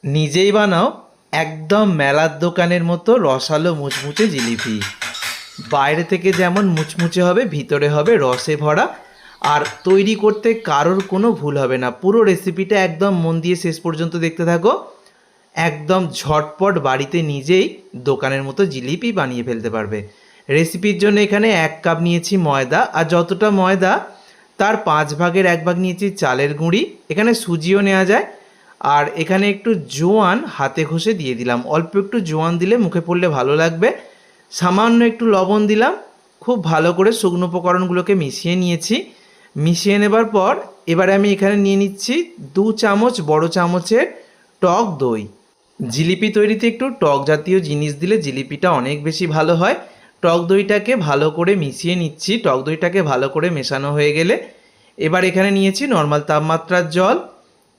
নিজেই বানাও একদম মেলার দোকানের মতো রসালো মুচমুচে জিলিপি। বাইরে থেকে যেমন মুচমুচে হবে, ভিতরে হবে রসে ভরা। আর তৈরি করতে কারোর কোনো ভুল হবে না। পুরো রেসিপিটা একদম মন দিয়ে শেষ পর্যন্ত দেখতে থাকো। একদম ঝটপট বাড়িতে নিজেই দোকানের মতো জিলিপি বানিয়ে ফেলতে পারবে। রেসিপির জন্য এখানে 1 কাপ নিয়েছি ময়দা, আর যতটা ময়দা তার 5 ভাগের 1 ভাগ নিয়েছি চালের গুঁড়ি। এখানে সুজিও নেওয়া যায়। আর এখানে একটু জোয়ান হাতে ঘষে দিয়ে দিলাম। অল্প একটু জোয়ান দিলে মুখে পড়লে ভালো লাগবে। সামান্য একটু লবণ দিলাম। খুব ভালো করে শুকনো উপকরণগুলোকে মিশিয়ে নিয়েছি। মিশিয়ে নেবার পর এবারে আমি এখানে নিয়ে নিচ্ছি 2 চামচ বড় চামচের টক দই। জিলিপি তৈরিতে একটু টক জাতীয় জিনিস দিলে জিলিপিটা অনেক বেশি ভালো হয়। টক দইটাকে ভালো করে মিশিয়ে নিচ্ছি। টক দইটাকে ভালো করে মেশানো হয়ে গেলে এবার এখানে নিয়েছি নর্মাল তাপমাত্রার জল।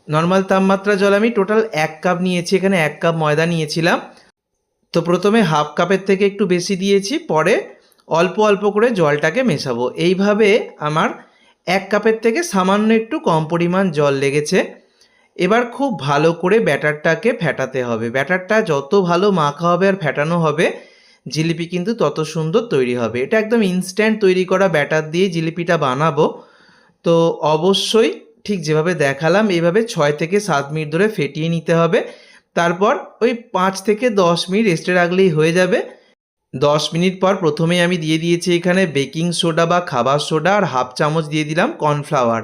নর্মাল তাপমাত্রার জল আমি টোটাল 1 কাপ নিয়েছি। এখানে 1 কাপ ময়দা নিয়েছিলাম। তো প্রথমে হাফ কাপের থেকে একটু বেশি দিয়েছি, পরে অল্প অল্প করে জলটাকে মেশাবো। এইভাবে আমার 1 কাপের থেকে সামান্য একটু কম পরিমাণ জল লেগেছে। এবার খুব ভালো করে ব্যাটারটাকে ফেটাতে হবে। ব্যাটারটা যত ভালো মাখা হবে আর ফেটানো হবে, জিলিপি কিন্তু তত সুন্দর তৈরি হবে। এটা একদম ইনস্ট্যান্ট তৈরি করা ব্যাটার দিয়ে জিলিপিটা বানাবো। তো অবশ্যই ঠিক যেভাবে দেখালাম এইভাবে 6 থেকে 7 মিনিট ধরে ফেটিয়ে নিতে হবে। তারপর ওই 5 থেকে 10 মিনিট রেস্টে রাখলেই হয়ে যাবে। 10 মিনিট পর প্রথমেই আমি দিয়ে দিয়েছি এখানে বেকিং সোডা বা খাবার সোডা, আর হাফ চামচ দিয়ে দিলাম কর্নফ্লাওয়ার।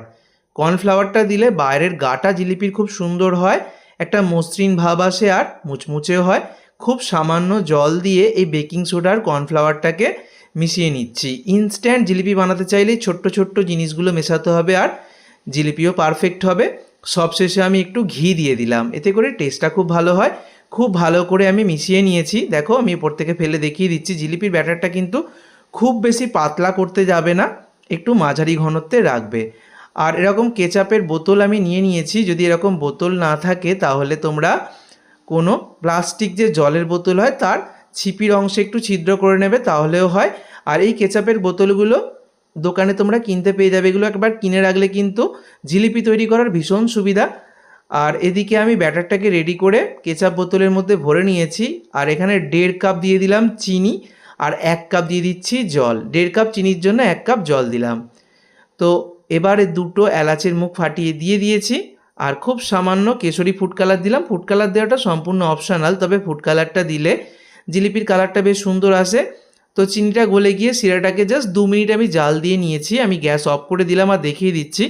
কর্নফ্লাওয়ারটা দিলে বাইরের গাটা জিলিপির খুব সুন্দর হয়, একটা মসৃণ ভাব আসে আর মুচমুচেও হয়। খুব সামান্য জল দিয়ে এই বেকিং সোডা আর কর্নফ্লাওয়ারটাকে মিশিয়ে নিচ্ছি। ইনস্ট্যান্ট জিলিপি বানাতে চাইলে ছোট্ট ছোট্ট জিনিসগুলো মেশাতে হবে, আর জিলিপিও পারফেক্ট হবে। সবশেষে আমি একটু ঘি দিয়ে দিলাম, এতে করে টেস্টটা খুব ভালো হয়। খুব ভালো করে আমি মিশিয়ে নিয়েছি। দেখো আমি উপর থেকে ফেলে দেখিয়ে দিচ্ছি। জিলিপির ব্যাটারটা কিন্তু খুব বেশি পাতলা করতে যাবে না, একটু মাঝারি ঘনত্বে রাখবে। আর এরকম কেচাপের বোতল আমি নিয়ে নিয়েছি। যদি এরকম বোতল না থাকে তাহলে তোমরা কোনো প্লাস্টিক যে জলের বোতল হয় তার ছিপির অংশে একটু ছিদ্র করে নেবে, তাহলেও হয়। আর এই কেচাপের বোতলগুলো দোকানে তোমরা কিনতে পেয়ে যাবে। এগুলো একবার কিনে রাখলে কিন্তু জিলিপি তৈরি করার ভীষণ সুবিধা। আর এদিকে আমি ব্যাটারটাকে রেডি করে কেচাপ বোতলের মধ্যে ভরে নিয়েছি। আর এখানে 1.5 কাপ দিয়ে দিলাম চিনি, আর 1 কাপ দিয়ে দিচ্ছি জল। 1.5 কাপ চিনির জন্য 1 কাপ জল দিলাম। তো এবারে দুটো এলাচের মুখ ফাটিয়ে দিয়ে দিয়েছি। আর খুব সামান্য কেশরি ফুড কালার দিলাম। ফুড কালার দেওয়াটা সম্পূর্ণ অপশনাল, তবে ফুড কালারটা দিলে জিলিপির কালারটা বেশ সুন্দর আসে। তো চিনিটা গলে গিয়ে শিরাটাকে জাস্ট 2 মিনিট আমি জাল দিয়ে নিয়েছি। আমি গ্যাস অফ করে দিলাম আর দেখিয়ে দিচ্ছি,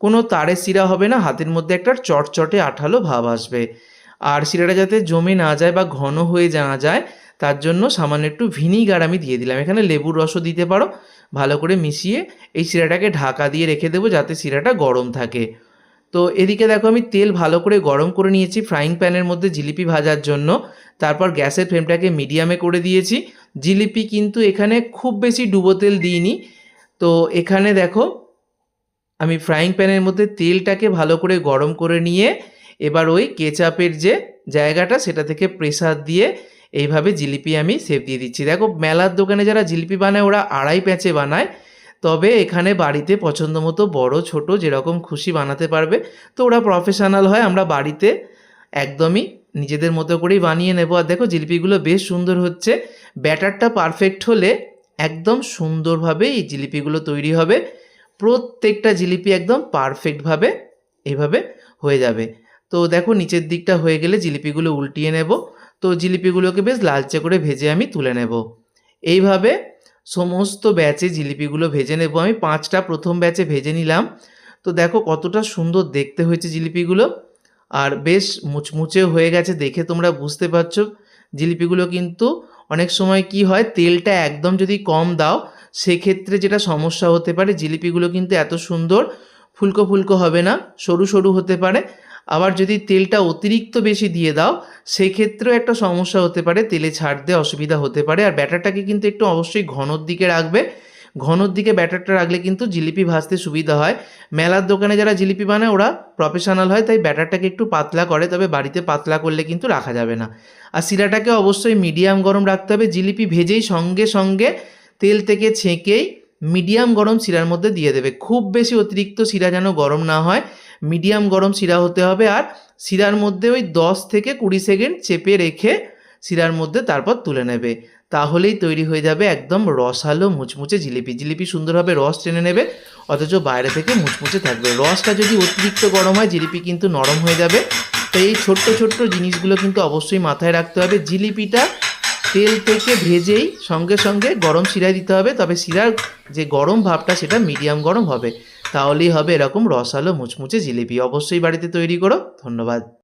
কোনো তারের শিরা হবে না, হাতের মধ্যে একটা চটচটে আঠালো ভাব আসবে। আর শিরাটা যাতে জমে না যায় বা ঘন হয়ে না যায় তার জন্য সামান্য একটু ভিনিগার আমি দিয়ে দিলাম। এখানে লেবুর রসও দিতে পারো। ভালো করে মিশিয়ে এই শিরাটাকে ঢাকা দিয়ে রেখে দেবো যাতে শিরাটা গরম থাকে। তো এদিকে দেখো আমি তেল ভালো করে গরম করে নিয়েছি ফ্রাইং প্যানের মধ্যে জিলিপি ভাজার জন্য। তারপর গ্যাসের ফ্লেমটাকে মিডিয়ামে করে দিয়েছি। জিলিপি কিন্তু এখানে খুব বেশি ডুবো তেল দিইনি। তো এখানে দেখো আমি ফ্রাইং প্যানের মধ্যে তেলটাকে ভালো করে গরম করে নিয়ে এবার ওই কেচাপের যে জায়গাটা সেটা থেকে প্রেসার দিয়ে এইভাবে জিলিপি আমি শেপ দিয়ে দিচ্ছি। দেখো মেলার দোকানে যারা জিলিপি বানায় ওরা আড়াই প্যাঁচে বানায়, তবে এখানে বাড়িতে পছন্দ মতো বড় ছোট যেরকম খুশি বানাতে পারবে। তো ওরা প্রফেশনাল হয়, আমরা বাড়িতে একদমই নিজেদের মতো করেই বানিয়ে নেব। আর দেখো জিলিপিগুলো বেশ সুন্দর হচ্ছে। ব্যাটারটা পারফেক্ট হলে একদম সুন্দরভাবে এই জিলিপিগুলো তৈরি হবে। প্রত্যেকটা জিলিপি একদম পারফেক্টভাবে এইভাবে হয়ে যাবে। তো দেখো নিচের দিকটা হয়ে গেলে জিলিপিগুলো উল্টিয়ে নেব। তো জিলিপিগুলোকে বেশ লালচে করে ভেজে আমি তুলে নেব। এইভাবে সমস্ত ব্যাচে জিলিপিগুলো ভেজে নেব। আমি 5টা প্রথম ব্যাচে ভেজে নিলাম। তো দেখো কতটা সুন্দর দেখতে হয়েছে জিলিপিগুলো, আর বেশ মুচমুচেও হয়ে গেছে। দেখে তোমরা বুঝতে পারছো জিলিপিগুলো কিন্তু অনেক সময় কি হয়, তেলটা একদম যদি কম দাও সেক্ষেত্রে যেটা সমস্যা হতে পারে, জিলিপিগুলো কিন্তু এত সুন্দর ফুলকো ফুলকো হবে না, সরু সরু হতে পারে। আবার যদি তেলটা অতিরিক্ত বেশি দিয়ে দাও সেক্ষেত্রেও একটা সমস্যা হতে পারে, তেলে ছাড়তে অসুবিধা হতে পারে। আর ব্যাটারটাকে কিন্তু একটু অবশ্যই ঘনর দিকে রাখবে। ঘনর দিকে ব্যাটারটা রাখলে কিন্তু জিলিপি ভাজতে সুবিধা হয়। মেলার দোকানে যারা জিলিপি বানায় ওরা প্রফেশনাল হয়, তাই ব্যাটারটাকে একটু পাতলা করে, তবে বাড়িতে পাতলা করলে কিন্তু রাখা যাবে না। আর শিরাটাকে অবশ্যই মিডিয়াম গরম রাখতে হবে। জিলিপি ভেজেই সঙ্গে সঙ্গে তেল থেকে ছেঁকেই মিডিয়াম গরম শিরার মধ্যে দিয়ে দেবে। খুব বেশি অতিরিক্ত শিরা যেন গরম না হয়, মিডিয়াম গরম শিরা হতে হবে। আর শিরার মধ্যে ওই 10 থেকে 20 সেকেন্ড চেপে রেখে শিরার মধ্যে তারপর তুলে নেবে। তাহলেই তৈরি হয়ে যাবে একদম রসালো মুচমুচে জিলিপি। জিলিপি সুন্দরভাবে রস টেনে নেবে, অথচ বাইরে থেকে মুচমুচে থাকবে। রসটা যদি অতিরিক্ত গরম হয় জিলিপি কিন্তু নরম হয়ে যাবে। তো এই ছোট্ট ছোট্ট জিনিসগুলো কিন্তু অবশ্যই মাথায় রাখতে হবে। জিলিপিটা তেল থেকে ভেজেই সঙ্গে সঙ্গে গরম শিরায় দিতে হবে, তবে শিরার যে গরম ভাবটা সেটা মিডিয়াম গরম হবে, তাহলেই হবে এরকম রসালো মুচমুচে জিলিপি। অবশ্যই বাড়িতে তৈরি করো। ধন্যবাদ।